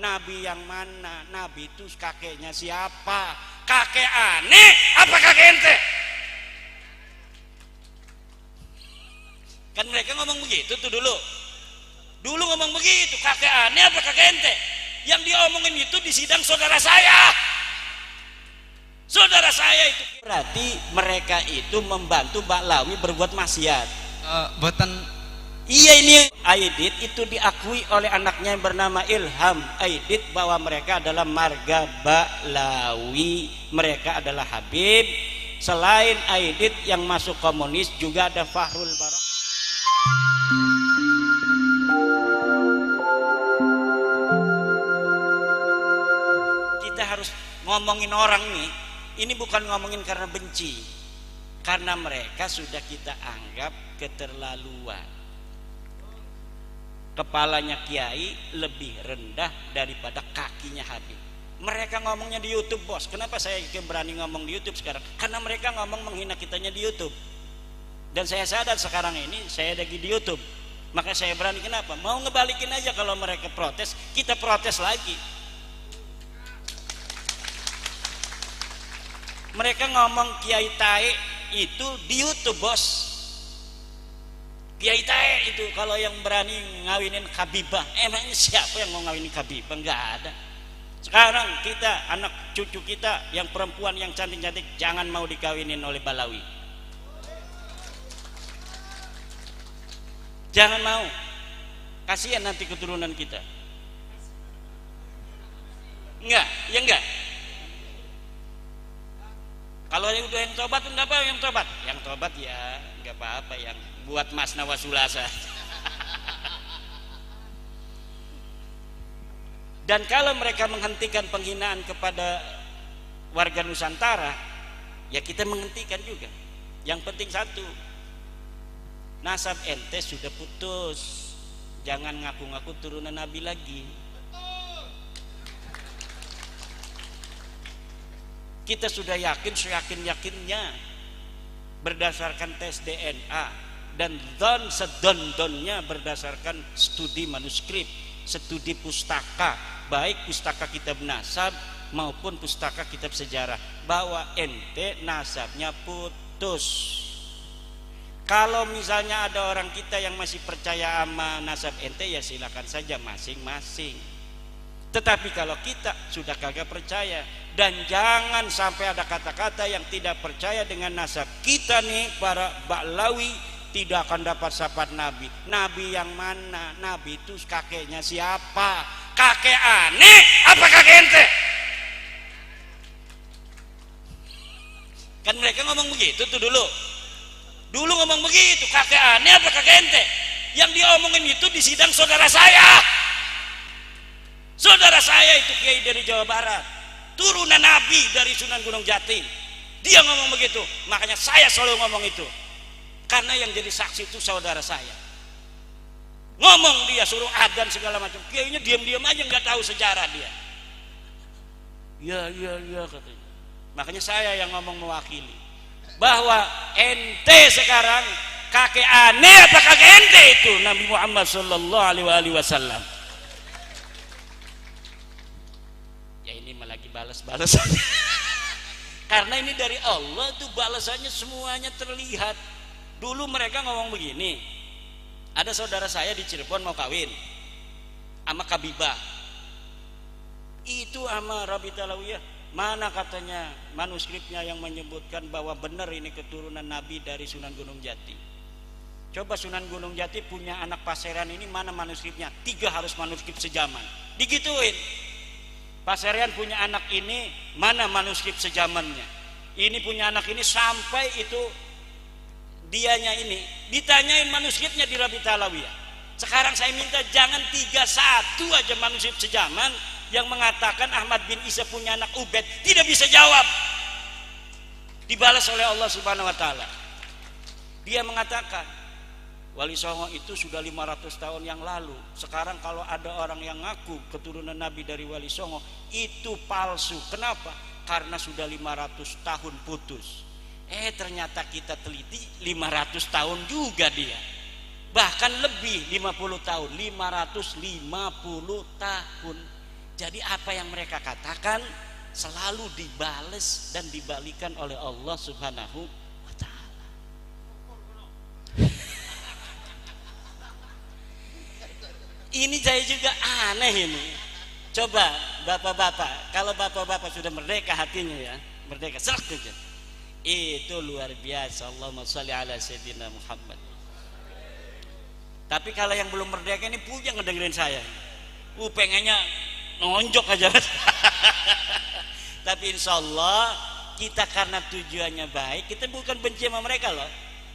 Nabi yang mana? Nabi itu kakeknya siapa? Kakek aneh apa kakek ente? Kan mereka ngomong begitu tuh dulu ngomong begitu, kakek aneh apa kakek ente? Yang diomongin itu di sidang saudara saya itu. Berarti mereka itu membantu Baklawi berbuat maksiat. Boten. Iya, ini Aidit itu diakui oleh anaknya yang bernama Ilham Aidit bahwa mereka adalah marga Baklawi, mereka adalah Habib. Selain Aidit yang masuk komunis juga ada Fahrul Barak. Kita harus ngomongin orang nih, ini bukan ngomongin karena benci, karena mereka sudah kita anggap keterlaluan. Kepalanya kiai lebih rendah daripada kakinya Habib. Mereka ngomongnya di YouTube, bos. Kenapa saya berani ngomong di YouTube sekarang? Karena mereka ngomong menghina kitanya di YouTube. Dan saya sadar sekarang ini saya lagi di YouTube, maka saya berani. Kenapa? Mau ngebalikin aja. Kalau mereka protes, kita protes lagi. Mereka ngomong Kiai Tae itu di YouTube, bos. Kiai Tae itu kalau yang berani ngawinin Habibah, emangnya siapa yang mau ngawinin Habibah? Enggak ada. Sekarang kita, anak cucu kita yang perempuan yang cantik-cantik jangan mau dikawinin oleh Balawi. Jangan mau. Kasihan nanti keturunan kita. Enggak, ya enggak. Kalau yang udah yang tobat, enggak apa yang tobat? Yang tobat ya enggak apa-apa, yang buat Mas Nawasulasa. Dan kalau mereka menghentikan penghinaan kepada warga Nusantara, ya kita menghentikan juga. Yang penting satu, nasab ente sudah putus, jangan ngaku-ngaku turunan Nabi lagi. Kita sudah yakin seyakin-yakinnya berdasarkan tes DNA dan sedon-donnya berdasarkan studi manuskrip, studi pustaka, baik pustaka kitab nasab maupun pustaka kitab sejarah, bahwa ente nasabnya putus. Kalau misalnya ada orang kita yang masih percaya sama nasab ente, ya silakan saja masing-masing. Tetapi kalau kita sudah kagak percaya, dan jangan sampai ada kata-kata yang tidak percaya dengan nasab kita nih, para Baklawi tidak akan dapat syafaat Nabi. Nabi yang mana? Nabi itu kakeknya siapa? Kakek aneh apa kakek ente? Kan mereka ngomong begitu tuh dulu ngomong begitu, kakek aneh apa kakek ente? Yang diomongin itu di sidang saudara saya itu kiai dari Jawa Barat, turunan Nabi dari Sunan Gunung Jati. Dia ngomong begitu, makanya saya selalu ngomong itu, karena yang jadi saksi itu saudara saya. Ngomong dia suruh adzan segala macam, kiainya diam-diam aja, nggak tahu sejarah dia. Ya katanya. Makanya saya yang ngomong mewakili bahwa ente sekarang kakek aneh apa kakek ente itu Nabi Muhammad sallallahu alaihi wasallam. Ya ini malah lagi balas-balas. Karena ini dari Allah tuh, balasannya semuanya terlihat. Dulu mereka ngomong begini, ada saudara saya di Cirebon mau kawin sama Kabibah, itu sama Rabi Talawiyah, mana katanya manuskripnya yang menyebutkan bahwa benar ini keturunan Nabi dari Sunan Gunung Jati. Coba Sunan Gunung Jati punya anak Paseran ini, mana manuskripnya? 3 harus manuskrip sejaman, digituin. Paseran punya anak ini, mana manuskrip sejamannya? Ini punya anak ini, sampai itu dianya ini ditanyain manuskripnya di Rabi Talawiyah. Sekarang saya minta jangan 31 aja manuskrip sejaman yang mengatakan Ahmad bin Isa punya anak Ubed, tidak bisa jawab. Dibalas oleh Allah Subhanahu wa taala. Dia mengatakan Wali Songo itu sudah 500 tahun yang lalu. Sekarang kalau ada orang yang ngaku keturunan Nabi dari Wali Songo, itu palsu. Kenapa? Karena sudah 500 tahun putus. Ternyata kita teliti 500 tahun juga dia. Bahkan lebih 50 tahun, 550 tahun. Jadi apa yang mereka katakan selalu dibales dan dibalikan oleh Allah Subhanahu wa taala. Ini saya juga aneh ini. Coba bapak-bapak, kalau bapak-bapak sudah merdeka hatinya ya, merdeka serak saja. Itu luar biasa. Allahumma sholli ala sayyidina Muhammad. Tapi kalau yang belum merdeka ini punya ngedengerin saya. Pengennya nonjok aja. Tapi insya Allah kita karena tujuannya baik, kita bukan benci sama mereka loh.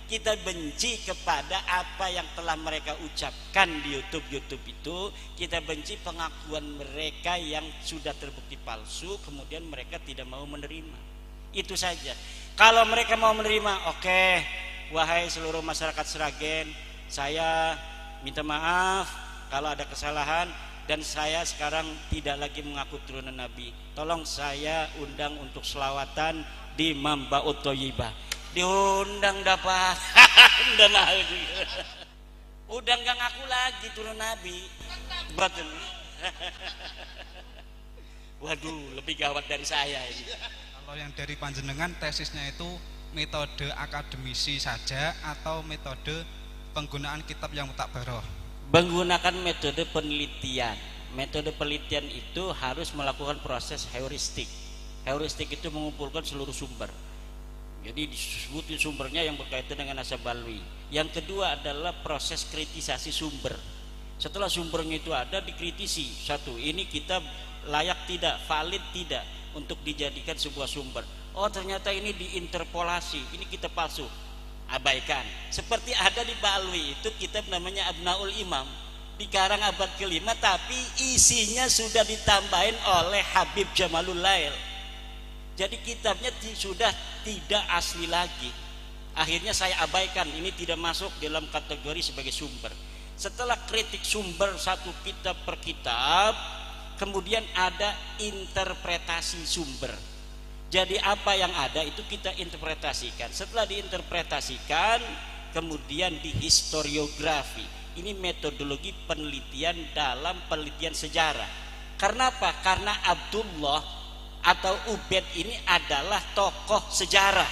Kita benci kepada apa yang telah mereka ucapkan di YouTube itu. Kita benci pengakuan mereka yang sudah terbukti palsu, kemudian mereka tidak mau menerima. Itu saja. Kalau mereka mau menerima, oke, wahai seluruh masyarakat Sragen, saya minta maaf kalau ada kesalahan, dan saya sekarang tidak lagi mengaku turunan Nabi. Tolong saya undang untuk selawatan di Mambaut Thoyibah. Diundang dapat. Udah nggak ngaku lagi turun Nabi. Betul. Waduh, lebih gawat dari saya ini. Kalau yang dari panjenengan tesisnya itu metode akademisi saja atau metode penggunaan kitab yang mutakbaroh? Menggunakan metode penelitian. Metode penelitian itu harus melakukan proses heuristik. Heuristik itu mengumpulkan seluruh sumber. Jadi disebutin sumbernya yang berkaitan dengan nasab balwi. Yang kedua adalah proses kritisasi sumber. Setelah sumbernya itu ada, dikritisi. Satu, ini kitab layak tidak, valid tidak untuk dijadikan sebuah sumber. Oh ternyata ini diinterpolasi, ini kitab palsu, abaikan. Seperti ada di Balwi itu kitab namanya Abnaul Imam, dikarang abad ke-5, tapi isinya sudah ditambahin oleh Habib Jamalul Lail. Jadi kitabnya sudah tidak asli lagi. Akhirnya saya abaikan, ini tidak masuk dalam kategori sebagai sumber. Setelah kritik sumber satu kitab per kitab, kemudian ada interpretasi sumber. Jadi apa yang ada itu kita interpretasikan. Setelah diinterpretasikan, kemudian dihistoriografi. Ini metodologi penelitian dalam penelitian sejarah. Karena apa? Karena Abdullah atau Ubaid ini adalah tokoh sejarah.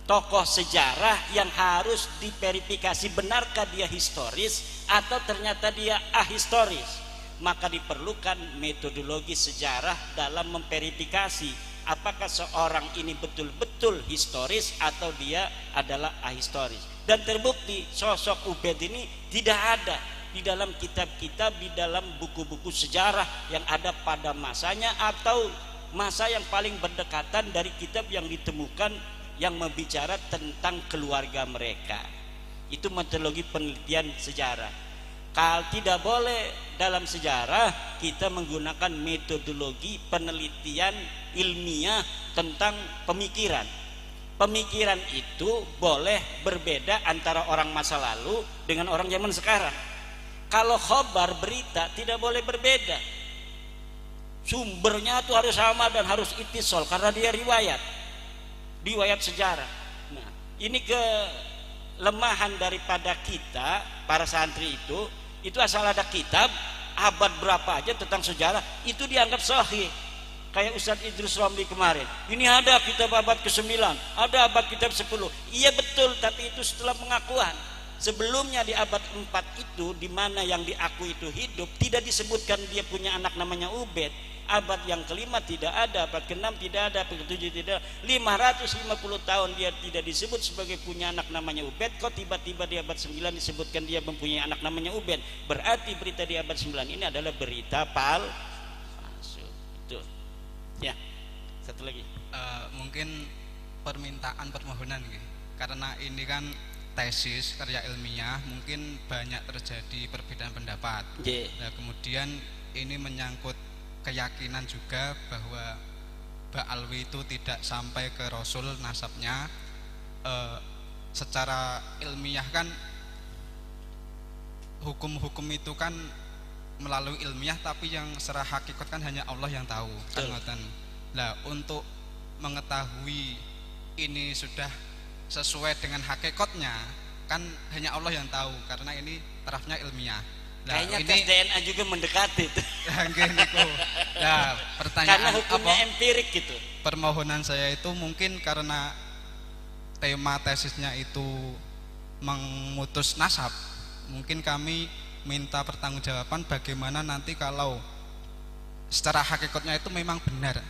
Tokoh sejarah yang harus diverifikasi benarkah dia historis atau ternyata dia ahistoris. Maka diperlukan metodologi sejarah dalam memverifikasi apakah seorang ini betul-betul historis atau dia adalah ahistoris. Dan terbukti sosok Ubaid ini tidak ada di dalam kitab-kitab, di dalam buku-buku sejarah yang ada pada masanya atau masa yang paling berdekatan dari kitab yang ditemukan yang membicara tentang keluarga mereka. Itu metodologi penelitian sejarah. Kalau tidak boleh dalam sejarah kita menggunakan metodologi penelitian ilmiah tentang pemikiran. Pemikiran itu boleh berbeda antara orang masa lalu dengan orang zaman sekarang. Kalau khobar berita tidak boleh berbeda. Sumbernya itu harus sama dan harus ittisal karena dia riwayat sejarah. Nah, ini kelemahan daripada kita para santri itu asal ada kitab abad berapa aja tentang sejarah itu dianggap sahih. Kayak Ustadz Idrus Romli kemarin, ini ada kitab abad ke-9, ada abad kitab 10. Iya betul, tapi itu setelah pengakuan. Sebelumnya di abad 4 itu, di mana yang diakui itu hidup, tidak disebutkan dia punya anak namanya Ubaid. Abad yang kelima tidak ada, abad ke-6 tidak ada, abad ke-7 tidak ada. 550 tahun dia tidak disebut sebagai punya anak namanya Ubaid. Kok tiba-tiba di abad 9 disebutkan dia mempunyai anak namanya Ubaid? Berarti berita di abad 9 ini adalah berita palsu. Itu. Ya. Satu lagi. Mungkin permintaan permohonan gitu. Karena ini kan tesis karya ilmiah, mungkin banyak terjadi perbedaan pendapat. Nah, kemudian ini menyangkut keyakinan juga bahwa Ba'alwi itu tidak sampai ke Rasul nasabnya. Secara ilmiah kan hukum-hukum itu kan melalui ilmiah, tapi yang secara hakikat kan hanya Allah yang tahu. Nah, untuk mengetahui ini sudah sesuai dengan hakikatnya kan hanya Allah yang tahu, karena ini tarafnya ilmiah. Kayaknya tes DNA juga mendekati tuh. Nah, pertanyaan karena hukumnya empirik gitu. Permohonan saya itu mungkin karena tema tesisnya itu memutus nasab. Mungkin kami minta pertanggungjawaban bagaimana nanti kalau secara hakikatnya itu memang benar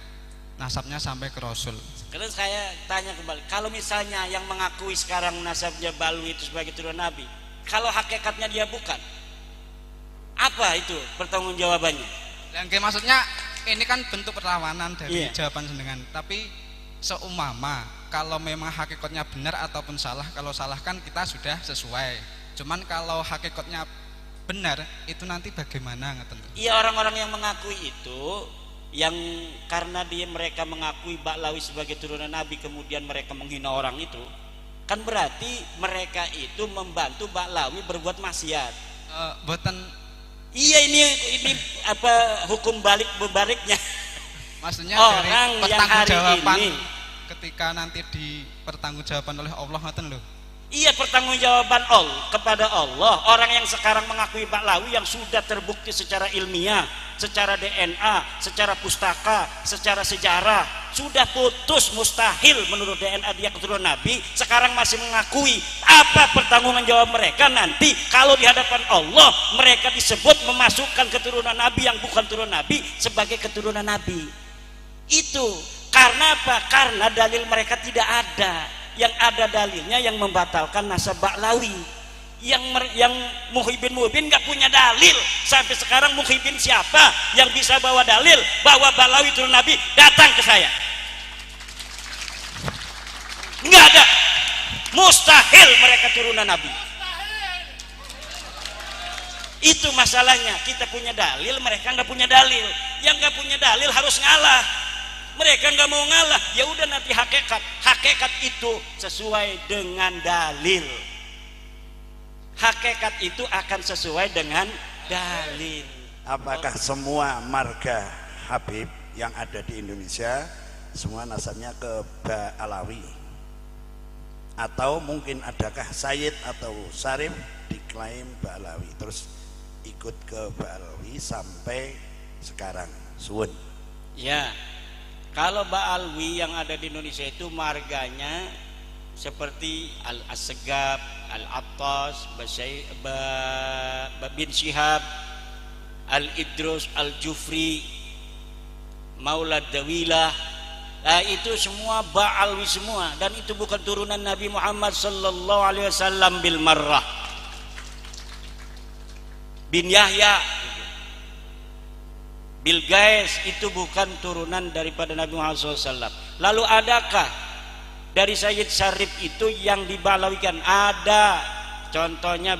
nasabnya sampai ke Rasul. Terus saya tanya kembali, kalau misalnya yang mengakui sekarang nasabnya Balwi itu sebagai turunan Nabi, kalau hakikatnya dia bukan, apa itu pertanggungjawabannya? Yang maksudnya ini kan bentuk perlawanan dari jawaban jenengan. Tapi seumpama kalau memang hakikatnya benar ataupun salah, kalau salah kan kita sudah sesuai. Cuman kalau hakikatnya benar itu nanti bagaimana ngeten? Iya, orang-orang yang mengakui itu, yang karena mereka mengakui Ba'lawi sebagai turunan Nabi kemudian mereka menghina orang itu, kan berarti mereka itu membantu Ba'lawi berbuat maksiat. Buatan. Iya, ini apa hukum balik bebaliknya? Maksudnya orang dari yang hari ini ketika nanti dipertanggungjawaban oleh Allah ngoten lho. Iya, pertanggungjawaban kepada Allah. Orang yang sekarang mengakui Ba'lawi yang sudah terbukti secara ilmiah, secara DNA, secara pustaka, secara sejarah, sudah putus mustahil menurut DNA dia keturunan Nabi, sekarang masih mengakui. Apa pertanggungjawab mereka nanti kalau di hadapan Allah mereka disebut memasukkan keturunan Nabi yang bukan turunan Nabi sebagai keturunan Nabi? Itu karena apa? Karena dalil mereka tidak ada. Yang ada dalilnya yang membatalkan nasab Ba'lawi. Yang Muhyiddin nggak punya dalil sampai sekarang. Muhyiddin siapa yang bisa bawa dalil bahwa Ba'lawi turun Nabi? Datang ke saya. Nggak ada. Mustahil mereka turunan Nabi. Itu masalahnya. Kita punya dalil, mereka nggak punya dalil. Yang nggak punya dalil harus ngalah. Mereka nggak mau ngalah, ya udah nanti hakikat itu sesuai dengan dalil. Hakikat itu akan sesuai dengan dalil. Apakah semua marga Habib yang ada di Indonesia semua nasabnya ke Ba'lawi? Atau mungkin adakah Sayyid atau Syarif diklaim Ba'lawi terus ikut ke Ba'lawi sampai sekarang? Suwun. Ya. Kalau Ba'lawi yang ada di Indonesia itu marganya seperti Al-Asgab, Al-Attas, bin Syihab, Al-Idrus, Al-Jufri, Maulad Dawilah. Nah, itu semua Ba'lawi semua, dan itu bukan turunan Nabi Muhammad sallallahu alaihi wasallam bil marrah. Bin Yahya, Bilqais itu bukan turunan daripada Nabi Muhammad SAW. Lalu adakah dari Sayyid Syarif itu yang dibalawikan? Ada, contohnya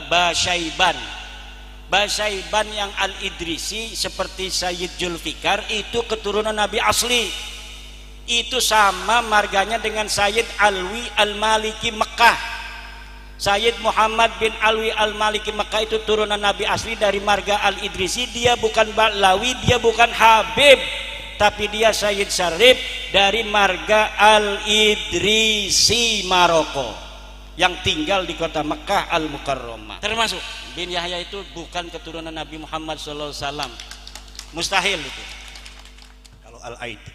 Basyaiban yang Al-Idrisi seperti Sayyid Julfikar itu keturunan Nabi asli. Itu sama marganya dengan Sayyid Alwi Al-Maliki Mekah. Sayyid Muhammad bin Alwi Al-Maliki Mekah itu turunan Nabi asli dari marga Al-Idrisi. Dia bukan Ba'lawi, dia bukan Habib, tapi dia Sayyid Syarif dari marga Al-Idrisi Maroko yang tinggal di kota Mekah Al-Mukarramah. Termasuk bin Yahya itu bukan keturunan Nabi Muhammad SAW. Mustahil itu. Kalau Al-Aidid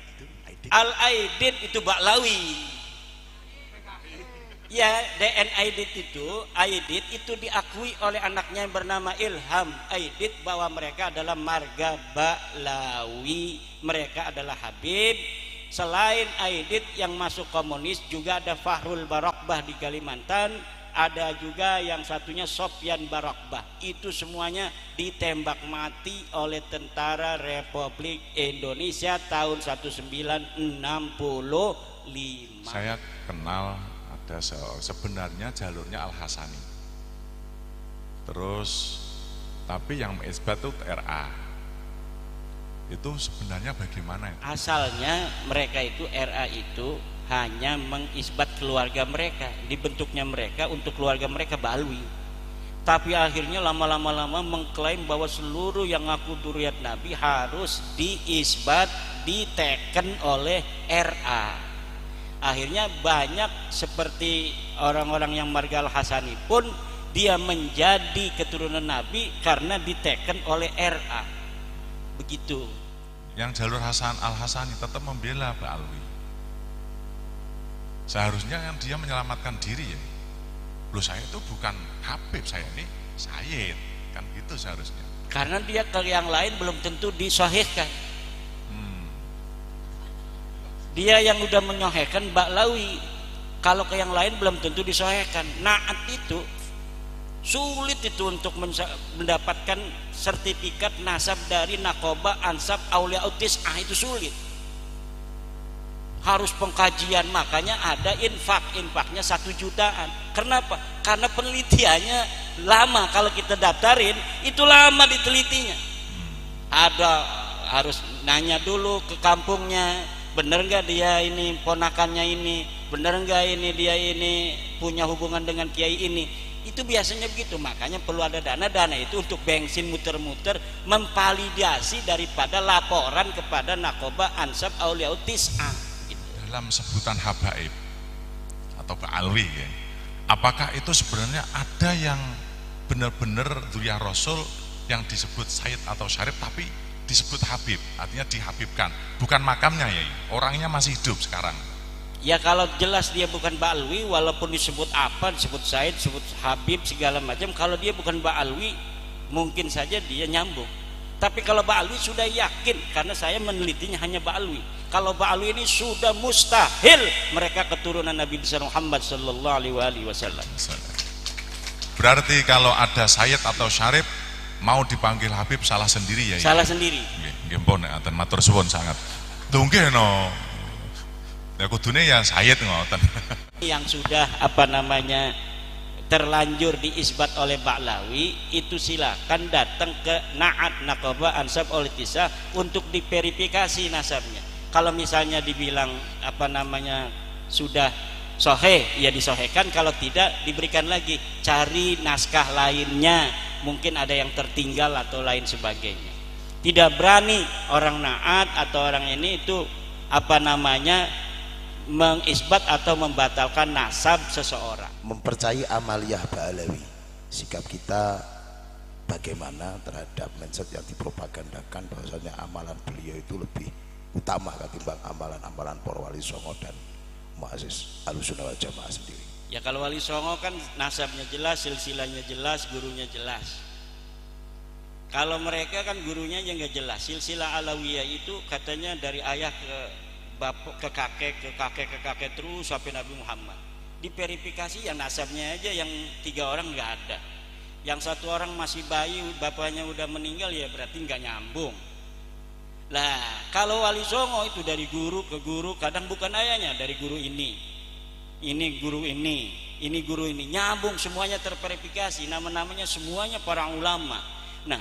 Al-Aidid itu Ba'lawi. Ya, DNA Aidid itu diakui oleh anaknya yang bernama Ilham Aidid bahwa mereka adalah marga Ba'lawi, mereka adalah Habib. Selain Aidid yang masuk komunis juga ada Fahrul Barakbah di Kalimantan, ada juga yang satunya Sofyan Barakbah. Itu semuanya ditembak mati oleh tentara Republik Indonesia tahun 1965. Saya kenal ada sebenarnya jalurnya Al-Hasani, terus tapi yang mengisbat itu RA. Itu sebenarnya bagaimana itu? Asalnya mereka itu RA itu hanya mengisbat keluarga mereka, dibentuknya mereka untuk keluarga mereka Ba'lawi. Tapi akhirnya lama-lama mengklaim bahwa seluruh yang ngaku dzurriyyat Nabi harus diisbat, diteken oleh RA. Akhirnya banyak seperti orang-orang yang marga Al-Hasani pun dia menjadi keturunan Nabi karena diteken oleh RA. Begitu. Yang jalur Hasan Al-Hasani tetap membela Mbak Alwi. Seharusnya yang dia menyelamatkan diri ya. Loh, saya itu bukan Habib, saya ini Sayyid, kan gitu seharusnya. Karena dia ke yang lain belum tentu disahihkan. Dia yang udah menyahihkan Ba'lawi, kalau ke yang lain belum tentu disahihkan. Naat itu sulit itu untuk mendapatkan sertifikat nasab dari Naqoba, Ansab, Aulia Utis. Itu sulit, harus pengkajian. Makanya ada infaknya 1 jutaan. Kenapa? Karena penelitiannya lama. Kalau kita daftarin itu lama ditelitinya. Ada harus nanya dulu ke kampungnya, bener nggak dia ini ponakannya ini, bener nggak ini dia ini punya hubungan dengan kiai ini. Itu biasanya begitu. Makanya perlu ada dana itu untuk bensin muter-muter, memvalidasi daripada laporan kepada Naqoba, Ansab, Aulia Tis'ah gitu. Dalam sebutan habaib atau Ba'alwi ya, apakah itu sebenarnya ada yang benar-benar dzurriyyah Rasul yang disebut Sayyid atau Syarif tapi disebut Habib, artinya dihabibkan, bukan makamnya ya, orangnya masih hidup sekarang? Ya kalau jelas dia bukan Ba'alwi, walaupun disebut apa, disebut Said, disebut Habib segala macam, kalau dia bukan Ba'alwi mungkin saja dia nyambung. Tapi kalau Ba'alwi sudah yakin, karena saya menelitinya hanya Ba'alwi. Kalau Ba'alwi ini sudah mustahil mereka keturunan Nabi besar Muhammad sallallahu alaihi wasallam. Berarti kalau ada Sayyid atau Syarif mau dipanggil Habib salah sendiri ya? Salah sendiri. Nggih, pun aten matur suwun sangat. Nggih no. Ya kudune ya Sayyid ngoten. Yang sudah terlanjur diisbat oleh Ba'lawi itu silakan datang ke Na'at, Naqoba, Ansab, Aulia untuk diverifikasi nasabnya. Kalau misalnya dibilang sudah sahih, ya disahihkan. Kalau tidak, diberikan lagi, cari naskah lainnya, mungkin ada yang tertinggal atau lain sebagainya. Tidak berani orang Na'at atau orang ini itu mengisbat atau membatalkan nasab seseorang. Mempercayai amaliyah Ba'alawi, sikap kita bagaimana terhadap mindset yang dipropagandakan bahwasanya amalan beliau itu lebih utama ketimbang amalan-amalan para wali songo dan muassis Ahlussunnah wal Jamaah sendiri. Ya kalau wali songo kan nasabnya jelas, silsilahnya jelas, gurunya jelas. Kalau mereka kan gurunya yang nggak jelas. Silsilah Alawiyah itu katanya dari ayah ke bapak, ke kakek terus sampai Nabi Muhammad. Diverifikasi yang nasabnya aja yang 3 orang nggak ada. Yang 1 orang masih bayi, bapaknya udah meninggal, ya berarti nggak nyambung. Lah kalau wali songo itu dari guru ke guru, kadang bukan ayahnya, dari guru ini guru ini guru ini, nyambung semuanya, terverifikasi, nama-namanya semuanya para ulama. Nah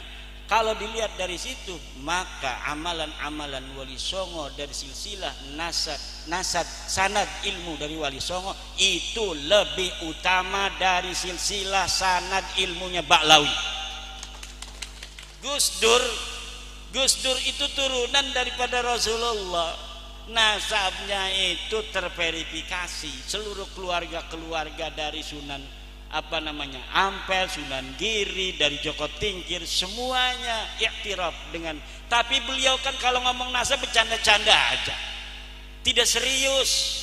kalau dilihat dari situ, maka amalan-amalan wali songo dari silsilah nasab sanad ilmu dari wali songo itu lebih utama dari silsilah sanad ilmunya Ba'lawi. Gus Dur itu turunan daripada Rasulullah, nasabnya itu terverifikasi, seluruh keluarga dari Sunan Ampel, Sunan Giri, dari Joko Tingkir, semuanya iktiraf dengan. Tapi beliau kan kalau ngomong nasab bercanda-canda aja, tidak serius.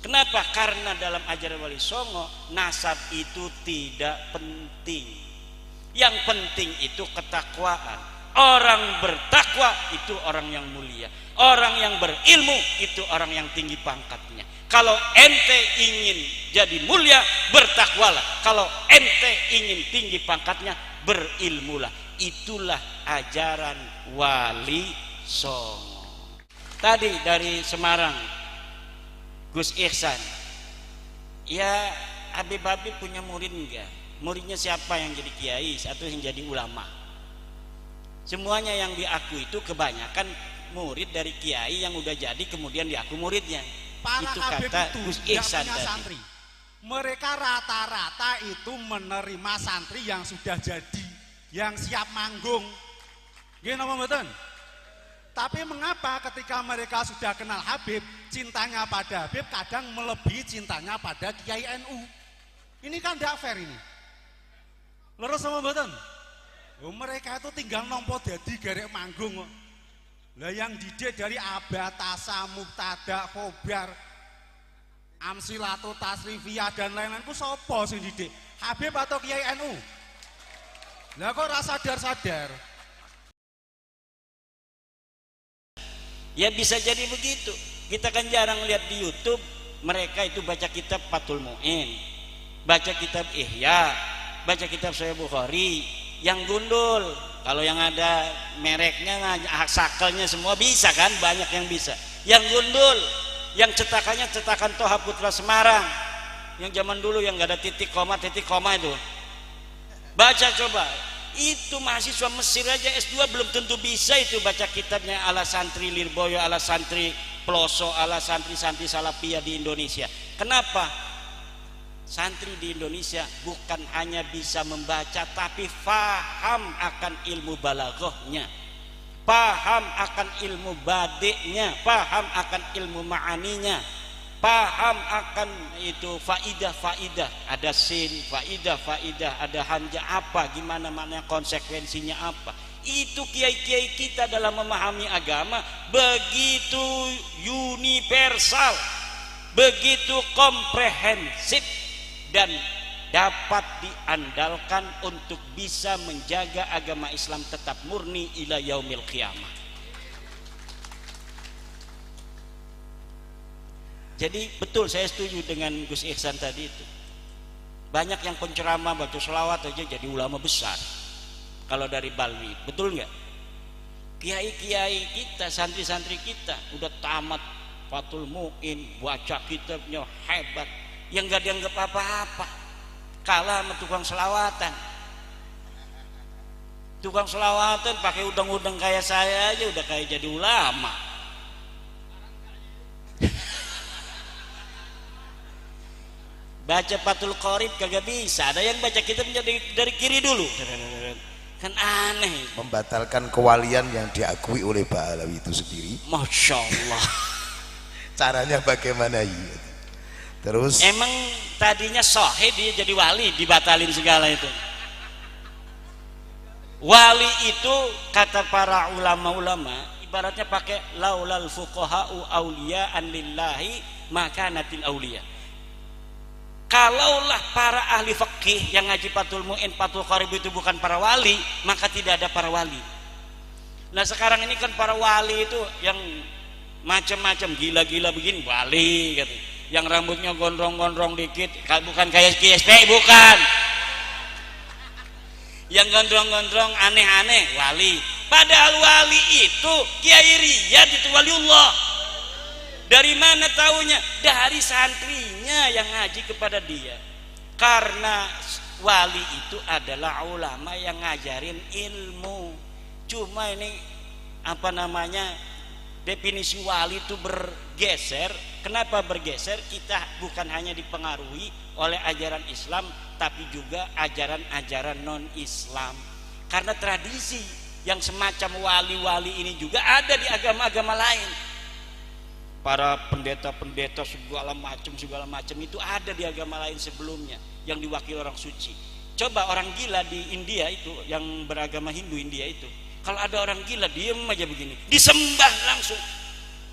Kenapa? Karena dalam ajaran Wali Songo nasab itu tidak penting. Yang penting itu ketakwaan. Orang bertakwa itu orang yang mulia. Orang yang berilmu itu orang yang tinggi pangkatnya. Kalau ente ingin jadi mulia, bertakwalah. Kalau ente ingin tinggi pangkatnya, berilmulah. Itulah ajaran Wali Songo. Tadi dari Semarang, Gus Ihsan. Ya, Habib punya murid enggak? Muridnya siapa yang jadi kiai, satu yang jadi ulama? Semuanya yang diaku itu kebanyakan murid dari kiai yang udah jadi kemudian diaku muridnya. Para itu Habib kata itu Gus tidak Ihsan punya tadi. santri. Mereka rata-rata itu menerima santri yang sudah jadi, yang siap manggung. Nggih napa mboten? Tapi mengapa ketika mereka sudah kenal Habib, cintanya pada Habib kadang melebihi cintanya pada Kiai NU? Ini kan tidak fair ini. Leres sama mboten? Oh, mereka itu tinggal nompo dadi garek manggung kok. Lah yang didik dari abatasa, mubtada, khobar, amsilatu, tasrifiyah dan lain-lain ku sapa sing didik? Habib atau Kiai NU? Lah kok ora sadar-sadar? Ya bisa jadi begitu. Kita kan jarang lihat di YouTube mereka itu baca kitab Fathul Mu'in, baca kitab Ihya, baca kitab Sahih Bukhari, yang gundul. Kalau yang ada mereknya, sakelnya semua bisa kan, banyak yang bisa. Yang gundul, yang cetakannya cetakan Toha Putra Semarang, yang zaman dulu yang nggak ada titik koma itu. Baca coba. Itu mahasiswa Mesir aja S2 belum tentu bisa itu baca kitabnya ala santri Lirboyo, ala santri Ploso, ala santri-santri Salafiyah di Indonesia. Kenapa? Santri di Indonesia bukan hanya bisa membaca tapi faham akan ilmu balaghahnya, paham akan ilmu badiknya, paham akan ilmu ma'aninya, paham akan itu faidah, ada sin, faidah, ada hamzah apa, gimana mana konsekuensinya apa. Itu kiai-kiai kita dalam memahami agama begitu universal, begitu komprehensif dan dapat diandalkan untuk bisa menjaga agama Islam tetap murni ila yaumil qiyamah. Jadi betul saya setuju dengan Gus Ihsan tadi itu. Banyak yang penceramah baca selawat aja jadi ulama besar. Kalau dari Balwi, betul nggak? Kiai-kiai kita, santri-santri kita udah tamat Fathul Mu'in, baca kitabnya hebat, yang nggak dianggap apa-apa, kalah sama tukang selawatan. Tukang selawatan pakai udang-udang kayak saya aja udah kayak jadi ulama. Baca Fathul Qorib kagak bisa, ada yang baca kitabnya dari kiri dulu, kan aneh. Membatalkan kewalian yang diakui oleh Ba'alawi itu sendiri. Masya Allah. Caranya bagaimana ya? Terus emang tadinya sahih dia jadi wali, dibatalin segala itu. Wali itu kata para ulama-ulama ibaratnya pakai laulal fuqaha'u awliya'an lillahi makanatil awliya. Kalaulah para ahli fikih yang ngaji Fathul Mu'in, Fathul Qorib itu bukan para wali, maka tidak ada para wali. Nah sekarang ini kan para wali itu yang macam-macam, gila-gila begini wali gitu. Yang rambutnya gondrong-gondrong dikit, bukan kayak KSP, bukan. Yang gondrong-gondrong aneh-aneh wali. Padahal wali itu Kiai Riyad itu waliullah. Dari mana taunya? Dari santrinya yang ngaji kepada dia. Karena wali itu adalah ulama yang ngajarin ilmu. Cuma ini apa namanya, definisi wali itu bergeser. Kenapa bergeser? Kita bukan hanya dipengaruhi oleh ajaran Islam, tapi juga ajaran-ajaran non-Islam. Karena tradisi yang semacam wali-wali ini juga ada di agama-agama lain. Para pendeta-pendeta segala macam itu ada di agama lain sebelumnya yang diwakili orang suci. Coba orang gila di India itu, yang beragama Hindu India itu, kalau ada orang gila diem aja begini, disembah langsung.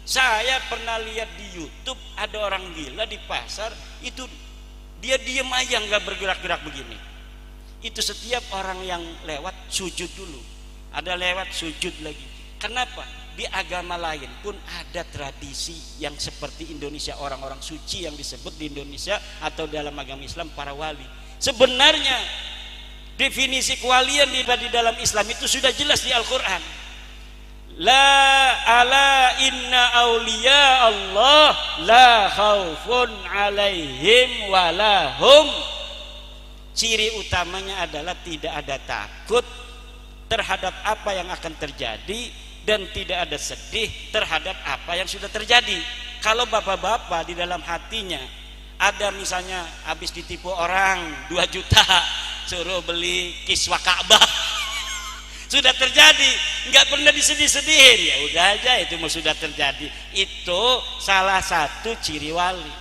Saya pernah lihat di YouTube ada orang gila di pasar itu, dia diem aja nggak bergerak-gerak begini. Itu setiap orang yang lewat sujud dulu, ada lewat sujud lagi. Kenapa? Di agama lain pun ada tradisi yang seperti Indonesia, orang-orang suci yang disebut di Indonesia atau dalam agama Islam para wali. Sebenarnya definisi kewalian di dalam Islam itu sudah jelas di Al-Quran. La ala inna awliya Allah la khaufun alaihim walahum. Ciri utamanya adalah tidak ada takut terhadap apa yang akan terjadi dan tidak ada sedih terhadap apa yang sudah terjadi. Kalau bapak-bapak di dalam hatinya ada misalnya habis ditipu orang 2 juta suruh beli kiswah Ka'bah sudah terjadi, nggak pernah disedih-sedihin, ya udah aja itu sudah terjadi. Itu salah satu ciri wali.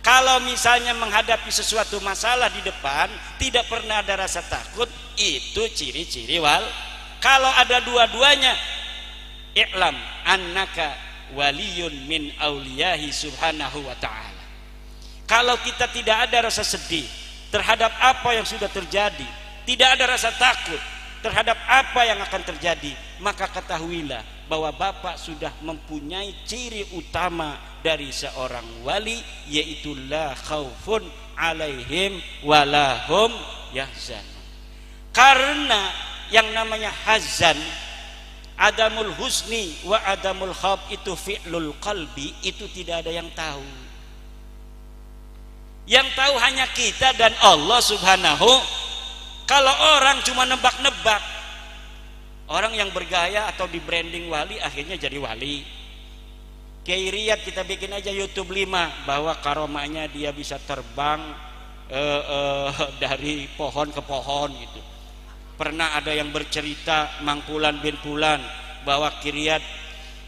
Kalau misalnya menghadapi sesuatu masalah di depan tidak pernah ada rasa takut, itu ciri-ciri wal. Kalau ada dua-duanya, i'lam annaka waliyun min auliyahi subhanahu wa ta'ala. Kalau kita tidak ada rasa sedih terhadap apa yang sudah terjadi, tidak ada rasa takut terhadap apa yang akan terjadi, maka ketahuilah bahwa Bapak sudah mempunyai ciri utama dari seorang wali, yaitu la khaufun alaihim walahum yahzan. Karena yang namanya hazan, adamul husni wa adamul khauf, itu fi'lul qalbi, itu tidak ada yang tahu. Yang tahu hanya kita dan Allah subhanahu. Kalau orang cuma nebak-nebak, orang yang bergaya atau di branding wali akhirnya jadi wali. Kiai Riyad kita bikin aja YouTube 5 bahwa karomahnya dia bisa terbang dari pohon ke pohon gitu. Pernah ada yang bercerita Mangkulan bin Fulan bahwa Kiai Riyad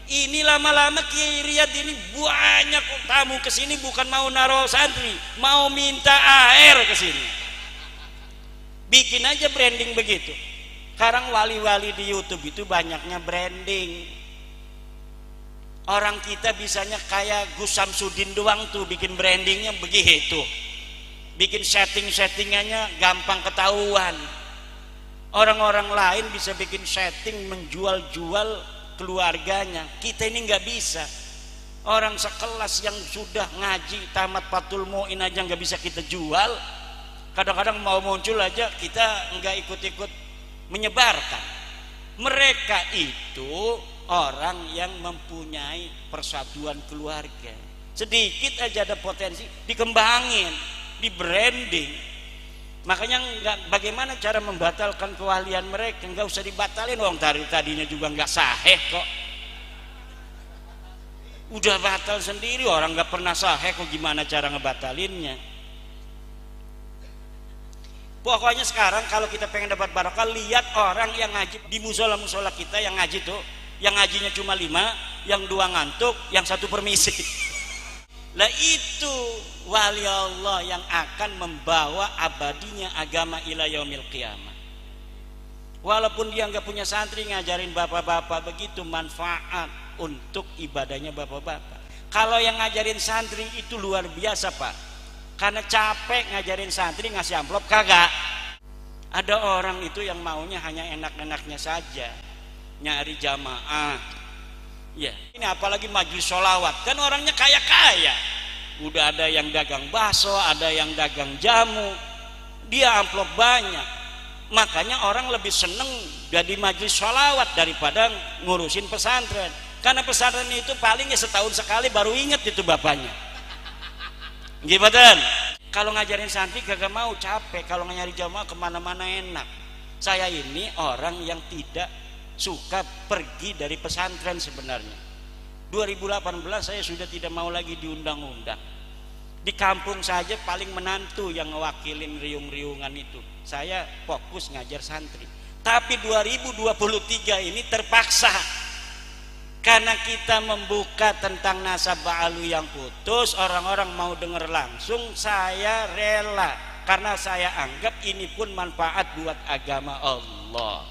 ini lama-lama Kiai Riyad ini banyak tamu kesini bukan mau naruh santri, mau minta air kesini. Bikin aja branding begitu. Sekarang wali-wali di YouTube itu banyaknya branding. Orang kita bisanya kayak Gus Samsudin doang tuh bikin brandingnya begitu. Bikin setting-settingannya gampang ketahuan. Orang-orang lain bisa bikin setting menjual-jual keluarganya. Kita ini nggak bisa. Orang sekelas yang sudah ngaji tamat Fathul Mu'in aja nggak bisa kita jual. Kadang-kadang mau muncul aja kita nggak ikut-ikut menyebarkan. Mereka itu orang yang mempunyai persatuan keluarga. Sedikit aja ada potensi dikembangin, di branding. Makanya bagaimana cara membatalkan kewalian mereka? Nggak usah dibatalin, wong tadinya juga nggak sahih kok. Udah batal sendiri, orang nggak pernah sahih kok, gimana cara ngebatalinnya? Pokoknya sekarang kalau kita pengen dapat barokah, lihat orang yang ngaji di musola-musola kita yang ngaji tuh, yang ngajinya cuma 5, yang 2 ngantuk, yang 1 permisi. Lah itu wali Allah yang akan membawa abadinya agama ila yaumil qiyamah. Walaupun dia nggak punya santri, ngajarin bapak-bapak begitu manfaat untuk ibadahnya bapak-bapak. Kalau yang ngajarin santri itu luar biasa Pak. Karena capek ngajarin santri ngasih amplop kagak. Ada orang itu yang maunya hanya enak-enaknya saja, nyari jamaah. Ya, ini apalagi majelis sholawat, kan orangnya kaya-kaya. Udah ada yang dagang bakso, ada yang dagang jamu, dia amplop banyak. Makanya orang lebih seneng jadi majelis sholawat daripada ngurusin pesantren. Karena pesantren itu paling setahun sekali baru inget itu bapaknya. Gimana? Kalau ngajarin santri gak mau, capek. Kalau nyari jamaah kemana-mana enak. Saya ini orang yang tidak suka pergi dari pesantren sebenarnya. 2018 saya sudah tidak mau lagi diundang-undang. Di kampung saja paling menantu yang ngewakilin riung-riungan itu. Saya fokus ngajar santri. Tapi 2023 ini terpaksa. Karena kita membuka tentang nasab ba'alu yang putus, orang-orang mau dengar langsung, saya rela. Karena saya anggap ini pun manfaat buat agama Allah.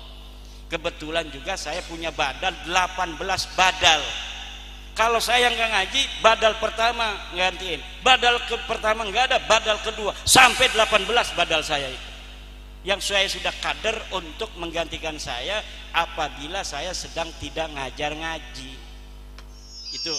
Kebetulan juga saya punya badal 18 badal. Kalau saya nggak ngaji, badal pertama gantiin, badal pertama nggak ada, badal kedua sampai 18 badal saya itu. Yang saya sudah kader untuk menggantikan saya apabila saya sedang tidak ngajar ngaji. Itu